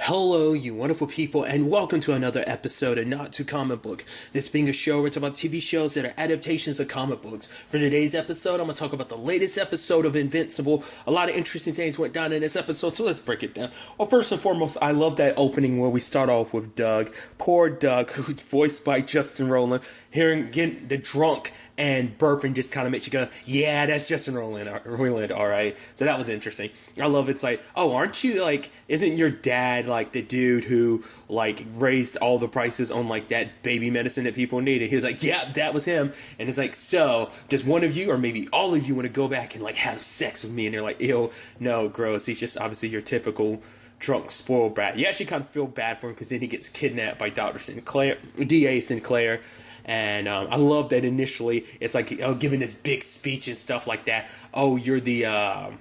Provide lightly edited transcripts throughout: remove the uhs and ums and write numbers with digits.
Hello, you wonderful people, and welcome to another episode of Not Too Comic Book. This being a show where it's about TV shows that are adaptations of comic books. For today's episode, I'm going to talk about the latest episode of Invincible. A lot of interesting things went down in this episode, so let's break it down. Well, first and foremost, I love that opening where we start off with Doug. Poor Doug, who's voiced by Justin Roiland, getting the drunk and burping just kind of makes you go, yeah, that's Justin Roiland, all right. So that was interesting. I love it's like, oh, aren't you like, isn't your dad like the dude who like raised all the prices on like that baby medicine that people needed? He was like, yeah, that was him. And it's like, so does one of you or maybe all of you want to go back and like have sex with me? And they're like, ew, no, gross. He's just obviously your typical drunk, spoiled brat. You actually kind of feel bad for him because then he gets kidnapped by DA Sinclair. And I love that initially it's like giving this big speech and stuff like that. Oh, you're the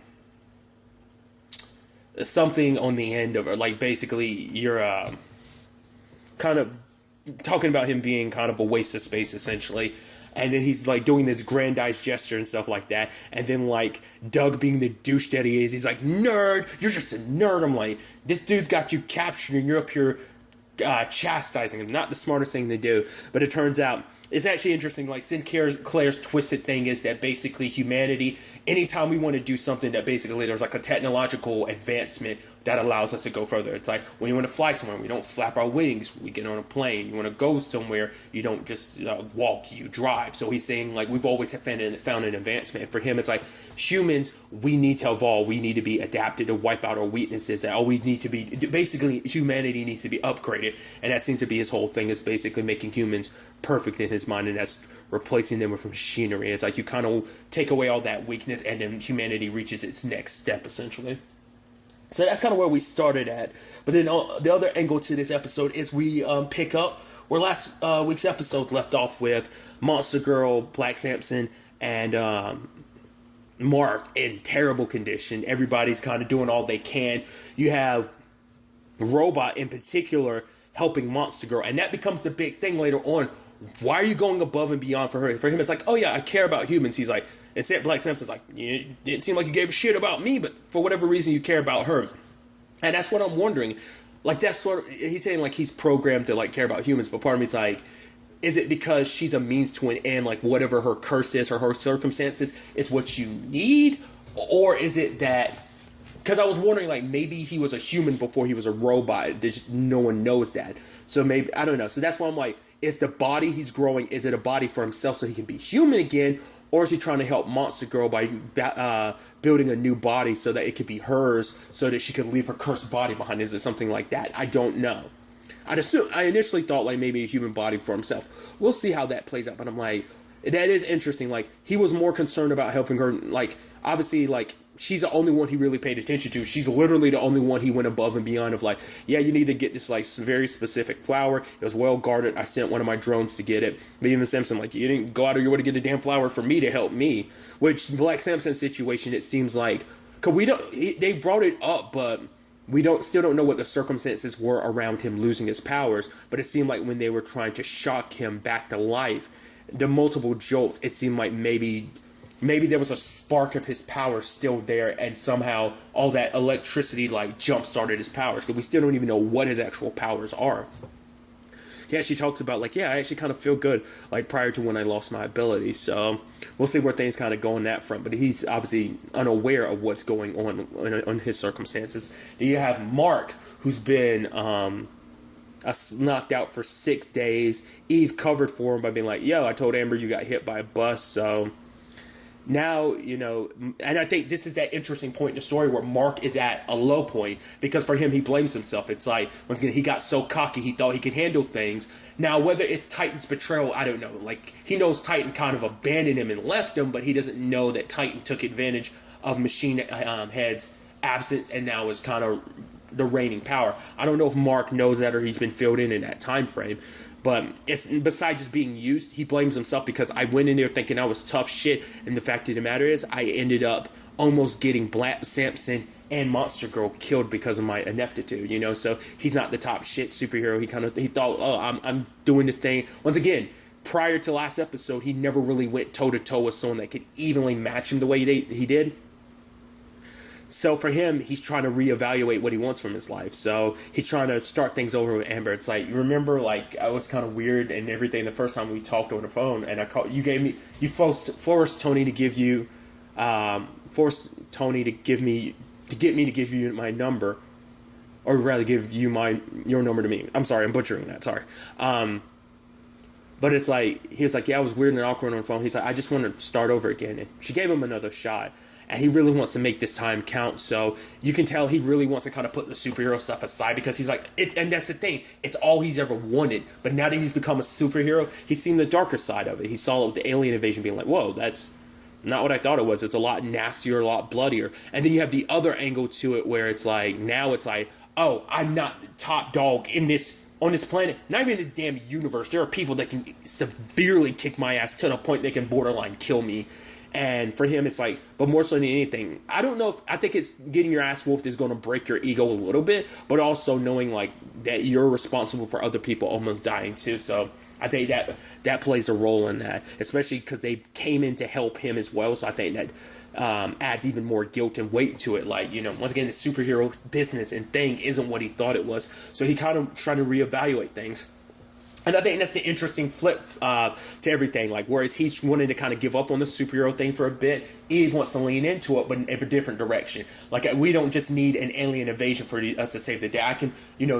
something on the end of it. Like basically you're kind of talking about him being kind of a waste of space essentially. And then he's like doing this grandiose gesture and stuff like that. And then like Doug being the douche that he is, he's like, nerd, you're just a nerd. I'm like, this dude's got you captured and you're up here chastising him. Not the smartest thing to do, but it turns out it's actually interesting. Like Sinclair's twisted thing is that basically humanity, anytime we want to do something that basically there's like a technological advancement that allows us to go further. It's like when you want to fly somewhere, we don't flap our wings, we get on a plane. You want to go somewhere, you don't just walk, you drive. So he's saying like we've always found an advancement. And for him, it's like humans, we need to evolve, we need to be adapted to wipe out our weaknesses. That all we need to be, basically humanity needs to be upgraded. And that seems to be his whole thing, is basically making humans perfect in his mind, and that's replacing them with machinery. It's like you kind of take away all that weakness and then humanity reaches its next step essentially. So that's kind of where we started at. But then the other angle to this episode is we pick up where last week's episode left off with Monster Girl, Black Samson, and Mark in terrible condition. Everybody's kind of doing all they can. You have Robot in particular helping Monster Girl, and that becomes the big thing later on. Why are you going above and beyond for her? For him, it's like, oh yeah, I care about humans. He's like, and Black Samson's like, it didn't seem like you gave a shit about me, but for whatever reason you care about her. And that's what I'm wondering. Like, that's sort of, he's saying like he's programmed to like care about humans, but part of me it's like, is it because she's a means to an end, like whatever her curse is or her circumstances, it's what you need? Or is it that, because I was wondering, like, maybe he was a human before he was a robot. Just, no one knows that. So maybe, I don't know. So that's why I'm like, is the body he's growing, is it a body for himself so he can be human again? Or is he trying to help Monster Girl by building a new body so that it could be hers, so that she could leave her cursed body behind? Is it something like that? I don't know. I initially thought like maybe a human body for himself. We'll see how that plays out. But I'm like, that is interesting. Like, he was more concerned about helping her. Like, obviously, like, she's the only one he really paid attention to. She's literally the only one he went above and beyond of like, yeah, you need to get this like very specific flower. It was well guarded. I sent one of my drones to get it. But even Simpson, like, you didn't go out of your way to get a damn flower for me to help me. Which Black Samson's situation, it seems like, cause they brought it up, but we still don't know what the circumstances were around him losing his powers. But it seemed like when they were trying to shock him back to life, the multiple jolts, it seemed like maybe there was a spark of his power still there, and somehow all that electricity like jump-started his powers, because we still don't even know what his actual powers are. Yeah, she talks about like, yeah, I actually kind of feel good like prior to when I lost my ability. So we'll see where things kind of go on that front. But he's obviously unaware of what's going on his circumstances. Then you have Mark, who's been knocked out for 6 days. Eve covered for him by being like, yo, I told Amber you got hit by a bus, so now, you know, and I think this is that interesting point in the story where Mark is at a low point, because for him, he blames himself. It's like, once again, he got so cocky, he thought he could handle things. Now, whether it's Titan's betrayal, I don't know. Like, he knows Titan kind of abandoned him and left him, but he doesn't know that Titan took advantage of Machine Head's absence and now is kind of the reigning power. I don't know if Mark knows that or he's been filled in that time frame. But it's besides just being used, he blames himself because I went in there thinking I was tough shit, and the fact of the matter is I ended up almost getting Black Samson and Monster Girl killed because of my ineptitude, you know. So he's not the top shit superhero. He thought, oh, I'm doing this thing. Once again, prior to last episode, he never really went toe to toe with someone that could evenly match him the way he did. So for him, he's trying to reevaluate what he wants from his life. So he's trying to start things over with Amber. It's like, you remember, like, I was kind of weird and everything the first time we talked over the phone, and you forced Tony to give you, to get me to give you my number, or rather give you your number to me. I'm sorry, I'm butchering that. Sorry. But it's like, he was like, yeah, I was weird and awkward on the phone. He's like, I just want to start over again. And she gave him another shot. And he really wants to make this time count. So you can tell he really wants to kind of put the superhero stuff aside, because he's like, and that's the thing. It's all he's ever wanted. But now that he's become a superhero, he's seen the darker side of it. He saw the alien invasion being like, whoa, that's not what I thought it was. It's a lot nastier, a lot bloodier. And then you have the other angle to it where it's like, now it's like, oh, I'm not the top dog on this planet, not even in this damn universe. There are people that can severely kick my ass to the point they can borderline kill me. And for him, it's like, but more so than anything, I don't know I think it's getting your ass whooped is going to break your ego a little bit, but also knowing like that you're responsible for other people almost dying too. So I think that plays a role in that, especially because they came in to help him as well. So I think that adds even more guilt and weight to it. Like, once again, the superhero business and thing isn't what he thought it was. So he kind of trying to reevaluate things. And I think that's the interesting flip to everything. Like, whereas he's wanting to kind of give up on the superhero thing for a bit, Eve wants to lean into it, but in a different direction. Like, we don't just need an alien invasion for us to save the day. I can,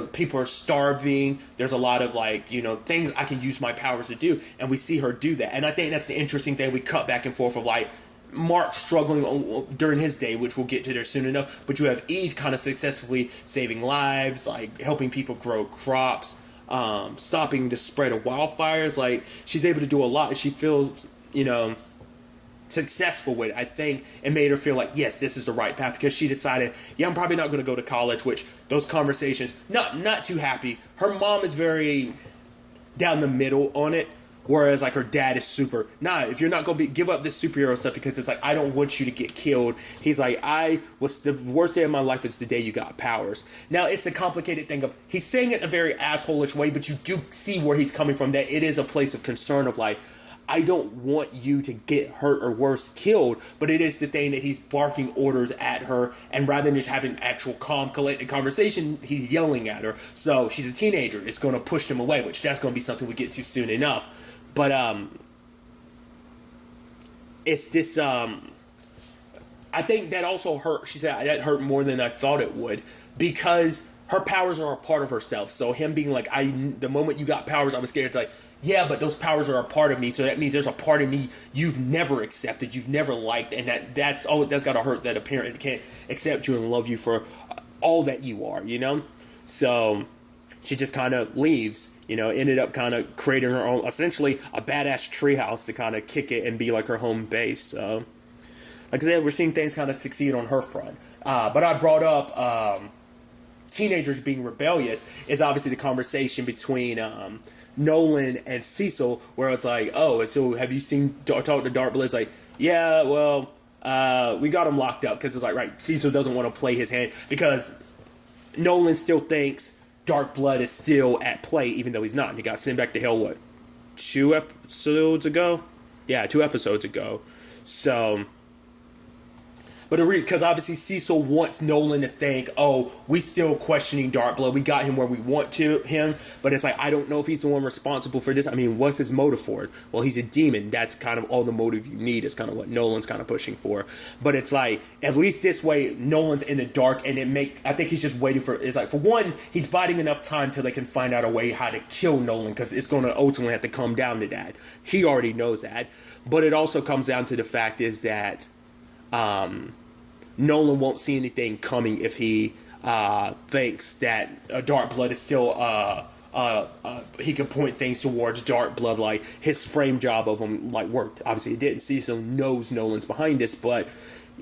people are starving. There's a lot of, like, things I can use my powers to do. And we see her do that. And I think that's the interesting thing. We cut back and forth of, like, Mark struggling during his day, which we'll get to there soon enough. But you have Eve kind of successfully saving lives, like, helping people grow crops, stopping the spread of wildfires. Like, she's able to do a lot. She feels, successful with it. I think it made her feel like, yes, this is the right path, because she decided, yeah, I'm probably not going to go to college, which those conversations, not too happy. Her mom is very down the middle on it, whereas like her dad is super, if you're not going to give up this superhero stuff, because it's like, I don't want you to get killed. He's like, the worst day of my life is the day you got powers. Now, it's a complicated thing of, he's saying it in a very asshole-ish way, but you do see where he's coming from, that it is a place of concern of like, I don't want you to get hurt or worse, killed, but it is the thing that he's barking orders at her, and rather than just having actual calm, collected conversation, he's yelling at her. So she's a teenager. It's going to push them away, which that's going to be something we get to soon enough. But it's this. I think that also hurt. She said that hurt more than I thought it would, because her powers are a part of herself. So him being like, the moment you got powers, I was scared. It's like, yeah, but those powers are a part of me. So that means there's a part of me you've never accepted, you've never liked, and that's got to hurt, that a parent can't accept you and love you for all that you are. So she just kind of leaves, ended up kind of creating her own, essentially a badass treehouse to kind of kick it and be like her home base. So, like I said, we're seeing things kind of succeed on her front. But I brought up teenagers being rebellious is obviously the conversation between Nolan and Cecil, where it's like, oh, so have you talked to Dark Blood? It's like, yeah, well, we got him locked up, because it's like, right, Cecil doesn't want to play his hand, because Nolan still thinks Dark Blood is still at play, even though he's not. And he got sent back to hell, 2 episodes ago? Yeah, 2 episodes ago. So, but because obviously Cecil wants Nolan to think, oh, we still questioning Dark Blood. We got him where we want him. But it's like, I don't know if he's the one responsible for this. I mean, what's his motive for it? Well, he's a demon. That's kind of all the motive you need, is kind of what Nolan's kind of pushing for. But it's like, at least this way, Nolan's in the dark, and I think he's just waiting for, it's like, for one, he's biding enough time till they can find out a way how to kill Nolan, because it's going to ultimately have to come down to that. He already knows that. But it also comes down to the fact is that Nolan won't see anything coming if he thinks that Dark Blood is still he can point things towards Dark Blood, like his frame job of him like worked. Obviously it didn't. Cecil knows Nolan's behind this, but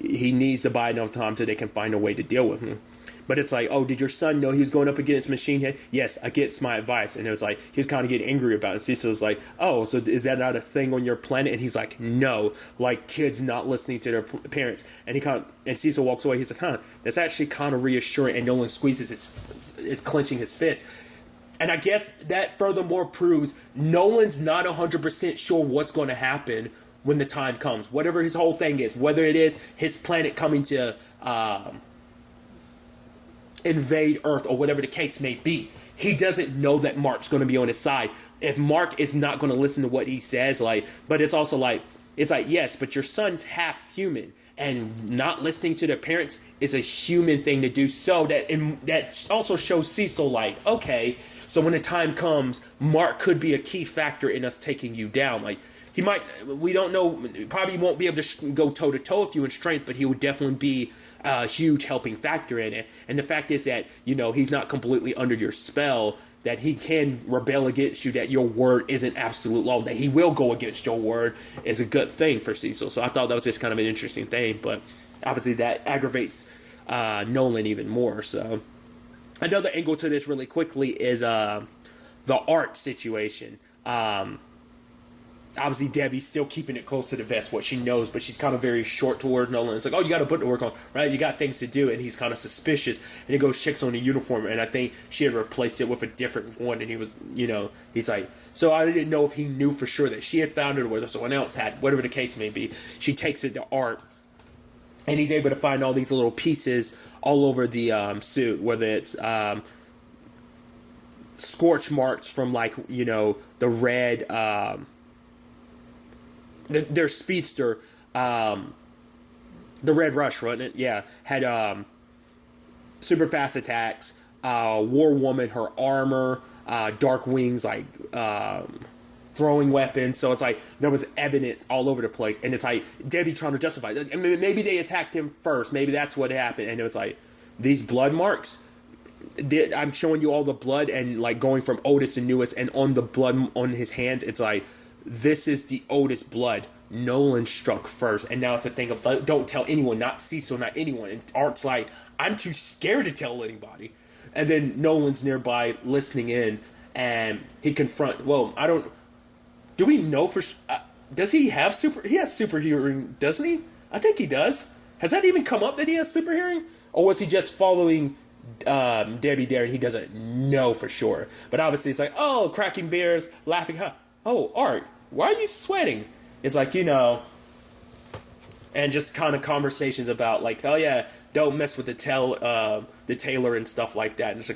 he needs to buy enough time so they can find a way to deal with him. But it's like, oh, did your son know he was going up against Machine Head? Yes, against my advice. And it was like, he was kind of getting angry about it. And Cecil was like, oh, so is that not a thing on your planet? And he's like, no, like kids not listening to their parents. And and Cecil walks away. He's like, that's actually kind of reassuring. And Nolan squeezes is clenching his fist. And I guess that furthermore proves Nolan's not 100% sure what's going to happen when the time comes. Whatever his whole thing is, whether it is his planet coming to invade Earth or whatever the case may be. He doesn't know that Mark's going to be on his side. If Mark is not going to listen to what he says, but it's also it's yes, but your son's half human, and not listening to their parents is a human thing to do. So that also shows Cecil okay, so when the time comes, Mark could be a key factor in us taking you down. He might, we don't know, probably won't be able to go toe to toe with you in strength, but he would definitely be a huge helping factor in it. And the fact is that, he's not completely under your spell, that he can rebel against you, that your word isn't absolute law, that he will go against your word is a good thing for Cecil. So I thought that was just kind of an interesting thing, but obviously that aggravates Nolan even more. So another angle to this really quickly is the art situation. Obviously, Debbie's still keeping it close to the vest, what she knows, but she's kind of very short toward Nolan. It's oh, you got to put the work on, right? You got things to do, and he's kind of suspicious, and he goes, checks on the uniform, and I think she had replaced it with a different one, and he was, he's so I didn't know if he knew for sure that she had found it or whether someone else had, whatever the case may be. She takes it to Art, and he's able to find all these little pieces all over the suit, whether it's scorch marks from, the red... their speedster, the Red Rush, wasn't it? Yeah, had super fast attacks. War Woman, her armor, Dark Wings, throwing weapons. So it's there was evidence all over the place, and it's Debbie trying to justify. Maybe they attacked him first. Maybe that's what happened, and it was these blood marks. I'm showing you all the blood, and going from oldest to newest, and on the blood on his hands, it's this is the oldest blood. Nolan struck first, and now it's a thing of don't tell anyone, not Cecil, not anyone. And Art's I'm too scared to tell anybody. And then Nolan's nearby listening in, and he do we know for does he have he has super hearing, doesn't he? I think he does. Has that even come up that he has super hearing? Or was he just following Debbie there and he doesn't know for sure? But obviously it's oh, cracking beers, laughing, oh, Art, why are you sweating? It's and just kind of conversations about oh yeah, don't mess with the tailor and stuff like that. And it's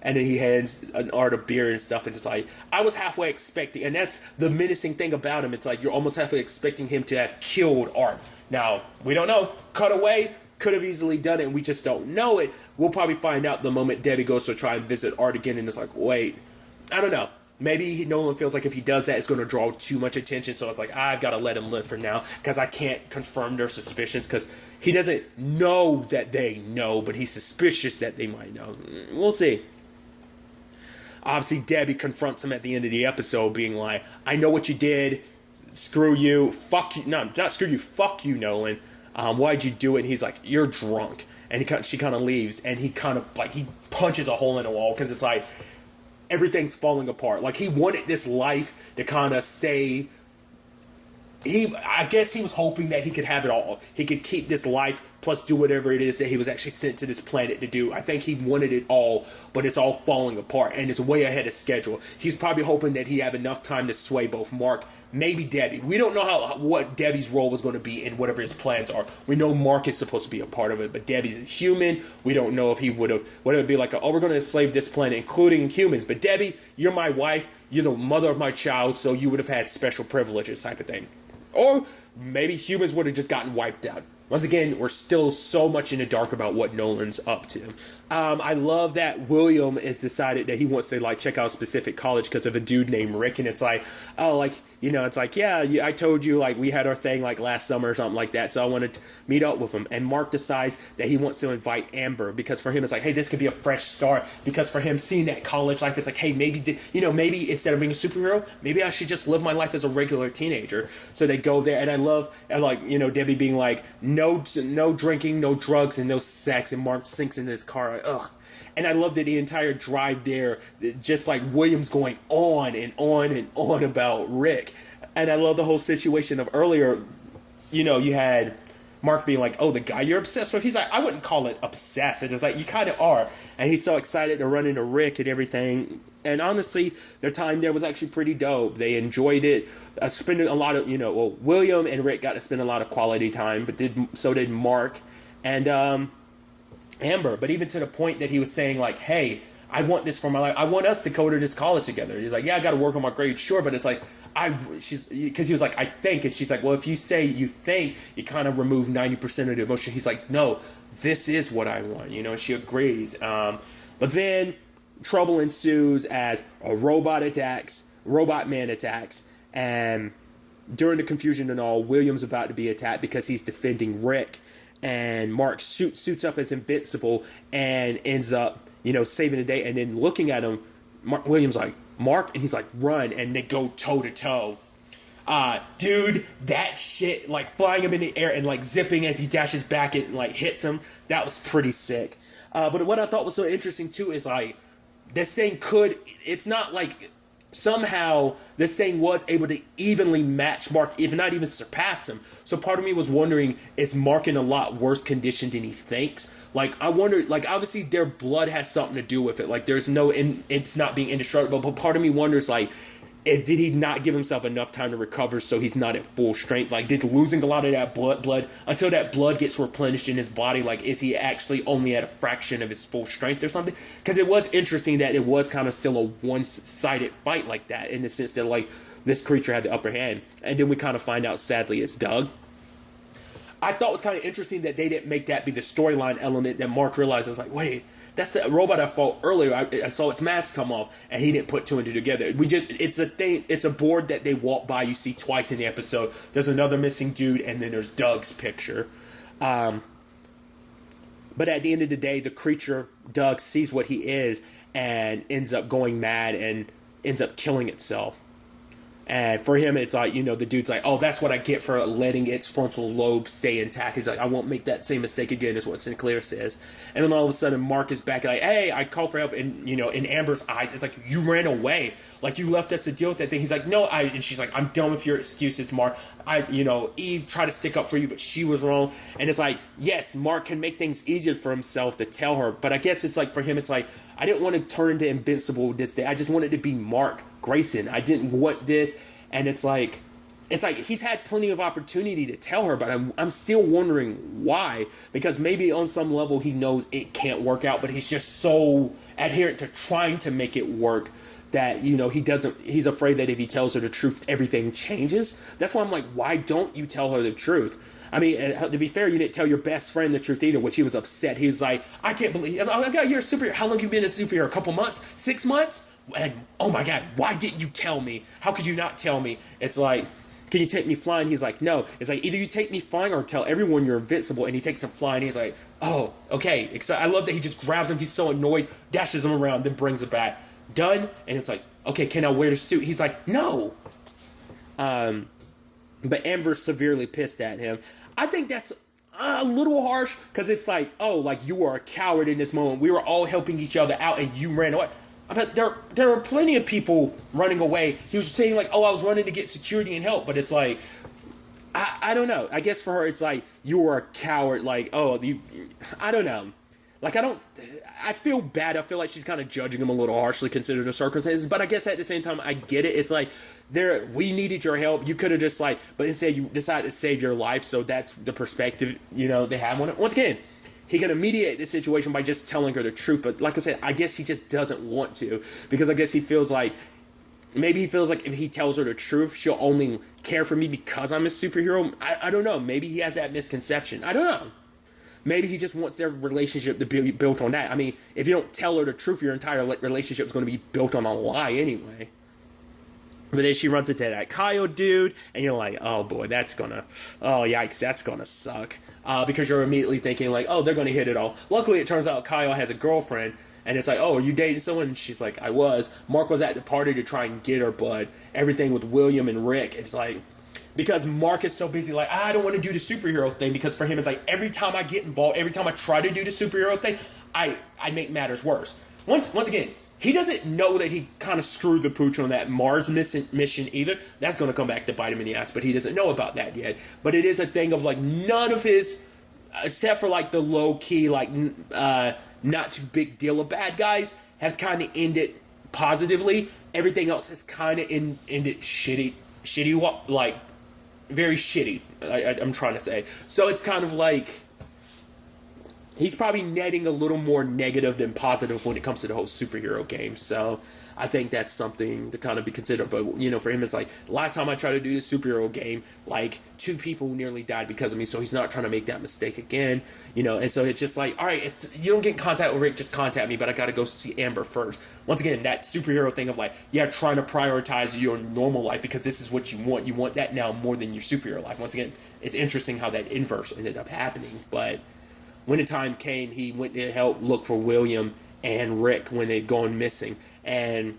and then he hands an Art a beer and stuff, and it's I was halfway expecting, and that's the menacing thing about him. It's you're almost halfway expecting him to have killed Art. Now, we don't know. Cut away, could have easily done it, and we just don't know it. We'll probably find out the moment Debbie goes to try and visit Art again, and it's wait, I don't know. Maybe Nolan feels if he does that, it's going to draw too much attention. So it's I've got to let him live for now because I can't confirm their suspicions because he doesn't know that they know, but he's suspicious that they might know. We'll see. Obviously, Debbie confronts him at the end of the episode being I know what you did. Screw you. Fuck you. No, not screw you. Fuck you, Nolan. Why'd you do it? And he's you're drunk. And she kind of leaves. And he kind of, he punches a hole in the wall because it's everything's falling apart. He wanted this life to kind of stay. I guess he was hoping that he could have it all. He could keep this life plus do whatever it is that he was actually sent to this planet to do. I think he wanted it all, but it's all falling apart and it's way ahead of schedule. He's probably hoping that he have enough time to sway both Mark, maybe Debbie. We don't know what Debbie's role was going to be in whatever his plans are. We know Mark is supposed to be a part of it, but Debbie's a human. We don't know if he would have, what it would be oh, we're going to enslave this planet, including humans. But Debbie, you're my wife. You're the mother of my child, so you would have had special privileges type of thing. Or maybe humans would have just gotten wiped out. Once again, we're still so much in the dark about what Nolan's up to. I love that William has decided that he wants to check out a specific college because of a dude named Rick, and it's yeah, I told you we had our thing last summer or something like that, so I wanted to meet up with him. And Mark decides that he wants to invite Amber because for him it's hey, this could be a fresh start. Because for him seeing that college life, it's hey, maybe maybe instead of being a superhero, maybe I should just live my life as a regular teenager. So they go there, and I love Debbie being no drinking, no drugs, and no sex, and Mark sinks in his car. Ugh. And I loved that the entire drive there, just Williams going on and on and on about Rick. And I love the whole situation of earlier, you had Mark being oh, the guy you're obsessed with. He's I wouldn't call it obsessed. It's you kind of are. And he's so excited to run into Rick and everything. And honestly, their time there was actually pretty dope. They enjoyed it. Spending a lot of, William and Rick got to spend a lot of quality time, but so did Mark. And Amber, but even to the point that he was saying like, hey, I want this for my life. I want us to go to this college together. He's like, yeah, I got to work on my grades, sure, but it's like, because he was like, I think, and she's like, well, if you say you think, you kind of remove 90% of the emotion. He's like, no, this is what I want, you know. She agrees, but then trouble ensues as a robot man attacks, and during the confusion and all, William's about to be attacked because he's defending Rick, and Mark suits up as Invincible and ends up, you know, saving the day. And then looking at him, William's like, Mark, and he's like, run, and they go toe to toe. Dude, that shit, like flying him in the air and like zipping as he dashes back and like hits him, that was pretty sick. But what I thought was so interesting too is like, this thing it's not like somehow this thing was able to evenly match Mark, if not even surpass him. So part of me was wondering, is Mark in a lot worse condition than he thinks? Like, I wonder, like, obviously their blood has something to do with it. Like, it's not being indestructible, but part of me wonders, like, did he not give himself enough time to recover so he's not at full strength? Like, did losing a lot of that blood until that blood gets replenished in his body, like, is he actually only at a fraction of his full strength or something? Because it was interesting that it was kind of still a one-sided fight like that, in the sense that, like, this creature had the upper hand. And then we kind of find out, sadly, it's Doug. I thought it was kind of interesting that they didn't make that be the storyline element, that Mark realized. I was like, wait, that's the robot I fought earlier. I saw its mask come off, and he didn't put two and two together. It's a thing. It's a board that they walk by. You see twice in the episode. There's another missing dude, and then there's Doug's picture. But at the end of the day, the creature, Doug, sees what he is and ends up going mad and ends up killing itself. And for him, it's like, you know, the dude's like, oh, that's what I get for letting its frontal lobe stay intact. He's like, I won't make that same mistake again, is what Sinclair says. And then all of a sudden, Mark is back, like, hey, I called for help. And, you know, in Amber's eyes, it's like, you ran away. Like, you left us to deal with that thing. He's like, no, and she's like, I'm done with your excuses, Mark. Eve tried to stick up for you, but she was wrong. And it's like, yes, Mark can make things easier for himself to tell her. But I guess it's like, for him, it's like, I didn't want to turn into Invincible this day. I just wanted to be Mark Grayson. I didn't want this. And it's like he's had plenty of opportunity to tell her, but I'm still wondering why. Because maybe on some level he knows it can't work out, but he's just so adherent to trying to make it work that, you know, he's afraid that if he tells her the truth, everything changes. That's why I'm like, why don't you tell her the truth? I mean, to be fair, you didn't tell your best friend the truth either, which he was upset. He was like, I can't believe, you're a superhero. How long have you been a superhero? A couple months? 6 months? And, oh my God, why didn't you tell me? How could you not tell me? It's like, can you take me flying? He's like, no. It's like, either you take me flying or tell everyone you're invincible. And he takes him flying. He's like, oh, okay. I love that he just grabs him. He's so annoyed, dashes him around, then brings it back. Done. And it's like, okay, can I wear the suit? He's like, no. But Amber's severely pissed at him. I think that's a little harsh, because it's like, oh, like, you were a coward in this moment. We were all helping each other out and you ran away. But there are plenty of people running away. He was saying like, oh, I was running to get security and help. But it's like, I don't know. I guess for her, it's like, you were a coward. Like, oh, I don't know. Like, I feel bad. I feel like she's kind of judging him a little harshly considering the circumstances. But I guess at the same time, I get it. It's like, we needed your help. You could have just like, but instead you decided to save your life. So that's the perspective, you know, they have on it. Once again, he can mediate the situation by just telling her the truth. But like I said, I guess he just doesn't want to, because I guess he feels like, maybe he feels like if he tells her the truth, she'll only care for me because I'm a superhero. I don't know. Maybe he has that misconception. I don't know. Maybe he just wants their relationship to be built on that. I mean, if you don't tell her the truth, your entire relationship is going to be built on a lie anyway. But then she runs into that Kyle dude, and you're like, oh boy, oh yikes, that's gonna suck. Because you're immediately thinking like, oh, they're gonna hit it off. Luckily, it turns out Kyle has a girlfriend, and it's like, oh, are you dating someone? And she's like, I was. Mark was at the party to try and get her, but everything with William and Rick, it's like, because Mark is so busy, like, I don't want to do the superhero thing, because for him, it's like, every time I get involved, every time I try to do the superhero thing, I make matters worse. Once again, he doesn't know that he kind of screwed the pooch on that Mars mission either. That's going to come back to bite him in the ass, but he doesn't know about that yet. But it is a thing of, like, none of his, except for, like, the low-key, like, not too big deal of bad guys, have kind of ended positively. Everything else has kind of ended shitty, like, very shitty, I'm trying to say. So it's kind of like, he's probably netting a little more negative than positive when it comes to the whole superhero game. So I think that's something to kind of be considered. But, you know, for him, it's like, last time I tried to do this superhero game, like, 2 people nearly died because of me, so he's not trying to make that mistake again, you know. And so it's just like, all right, you don't get in contact with Rick, just contact me, but I got to go see Amber first. Once again, that superhero thing of like, yeah, trying to prioritize your normal life because this is what you want. You want that now more than your superhero life. Once again, it's interesting how that inverse ended up happening. But when the time came, he went to help look for William and Rick when they'd gone missing. And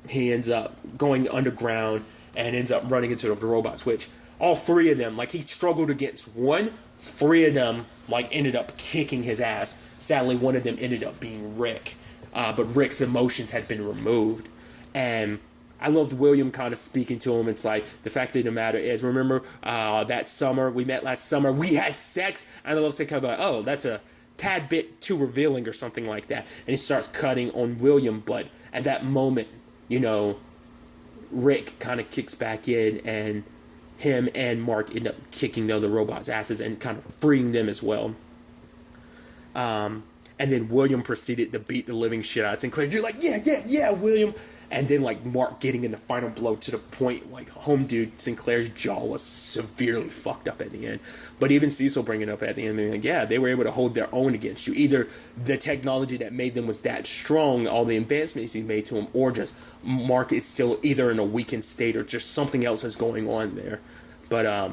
he ends up going underground and ends up running into the robots, which all 3 of them, like, he struggled against one. 3 of them, like, ended up kicking his ass. Sadly, one of them ended up being Rick. But Rick's emotions had been removed. And I loved William kind of speaking to him. It's like, the fact of the matter is, remember that summer, we met last summer, we had sex? And I love saying kind of like, oh, that's a tad bit too revealing or something like that. And he starts cutting on William, but at that moment, you know, Rick kind of kicks back in, and him and Mark end up kicking the other robots' asses and kind of freeing them as well. And then William proceeded to beat the living shit out of Sinclair. You're like, yeah, William. And then, like, Mark getting in the final blow to the point, like, home dude Sinclair's jaw was severely fucked up at the end. But even Cecil bringing it up at the end, like, yeah, they were able to hold their own against you. Either the technology that made them was that strong, all the advancements he made to him, or just Mark is still either in a weakened state or just something else is going on there. But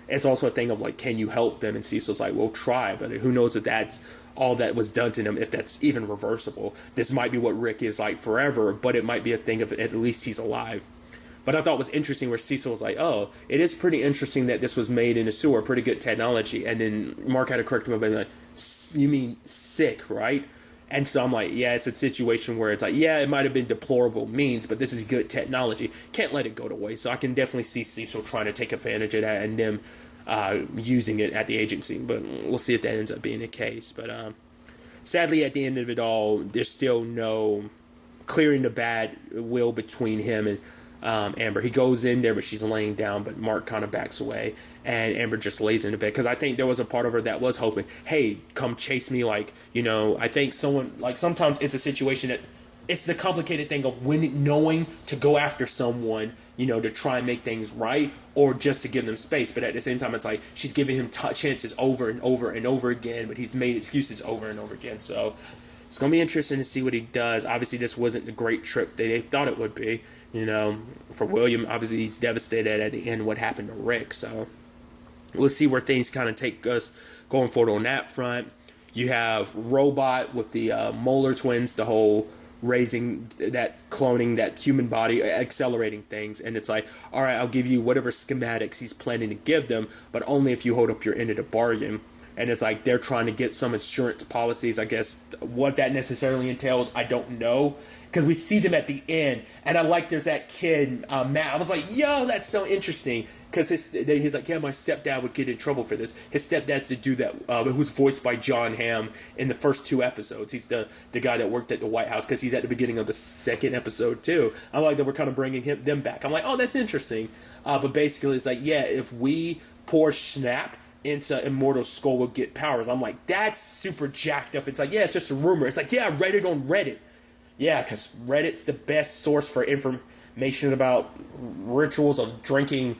it's also a thing of, like, can you help them? And Cecil's like, we'll try, but who knows if that's all that was done to them, if that's even reversible. This might be what Rick is like forever, but it might be a thing of at least he's alive. But I thought it was interesting where Cecil was like, oh, it is pretty interesting that this was made in a sewer, pretty good technology. And then Mark had to correct him and like, you mean sick, right? And so I'm like, yeah, it's a situation where it's like, yeah, it might have been deplorable means, but this is good technology. Can't let it go to waste. So I can definitely see Cecil trying to take advantage of that and them using it at the agency. But we'll see if that ends up being the case. But sadly, at the end of it all, there's still no clearing the bad will between him and Amber. He goes in there, but she's laying down, but Mark kind of backs away, and Amber just lays in the bed, because I think there was a part of her that was hoping, hey, come chase me, like, you know, I think someone, like, sometimes it's a situation that, it's the complicated thing of when knowing to go after someone, you know, to try and make things right, or just to give them space. But at the same time, it's like she's giving him chances over and over and over again, but he's made excuses over and over again. So it's going to be interesting to see what he does. Obviously, this wasn't the great trip that they thought it would be. You know, for William, obviously, he's devastated at the end what happened to Rick. So we'll see where things kind of take us going forward on that front. You have Robot with the Molar twins, the whole raising that, cloning that human body, accelerating things, and it's like, all right, I'll give you whatever schematics he's planning to give them, but only if you hold up your end of the bargain. And it's like they're trying to get some insurance policies. I guess what that necessarily entails, I don't know, because we see them at the end, and I like there's that kid, Matt. I was like, yo, that's so interesting, because he's like, yeah, my stepdad would get in trouble for this. His stepdad's the dude that who's voiced by John Hamm in the first 2 episodes. He's the guy that worked at the White House, because he's at the beginning of the 2nd episode too. I like that we're kind of bringing them back. I'm like, oh, that's interesting. But basically, it's like, yeah, if we pour Snap into Immortal's skull, we'll get powers. I'm like, that's super jacked up. It's like, yeah, it's just a rumor. It's like, yeah, I read it on Reddit. Yeah, because Reddit's the best source for information about rituals of drinking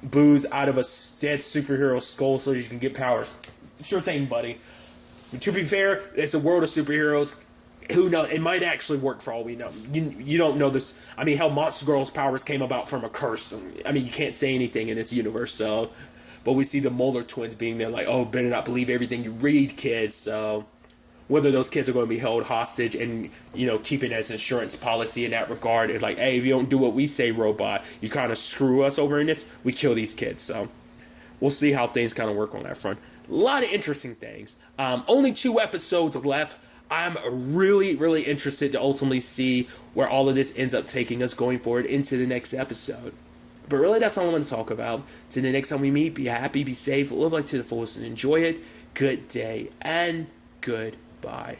booze out of a dead superhero skull so you can get powers. Sure thing, buddy. To be fair, it's a world of superheroes. Who knows? It might actually work for all we know. You don't know this. I mean, how Monster Girl's powers came about from a curse. I mean, you can't say anything in its universe, so. But we see the Molar twins being there like, oh, better not believe everything you read, kids. So whether those kids are going to be held hostage and, you know, keep it as insurance policy in that regard, it's like, hey, if you don't do what we say, Robot, you kind of screw us over in this, we kill these kids. So we'll see how things kind of work on that front. A lot of interesting things. Only 2 episodes left. I'm really, really interested to ultimately see where all of this ends up taking us going forward into the next episode. But really, that's all I want to talk about. Till the next time we meet, be happy, be safe, live life to the fullest, and enjoy it. Good day, and goodbye.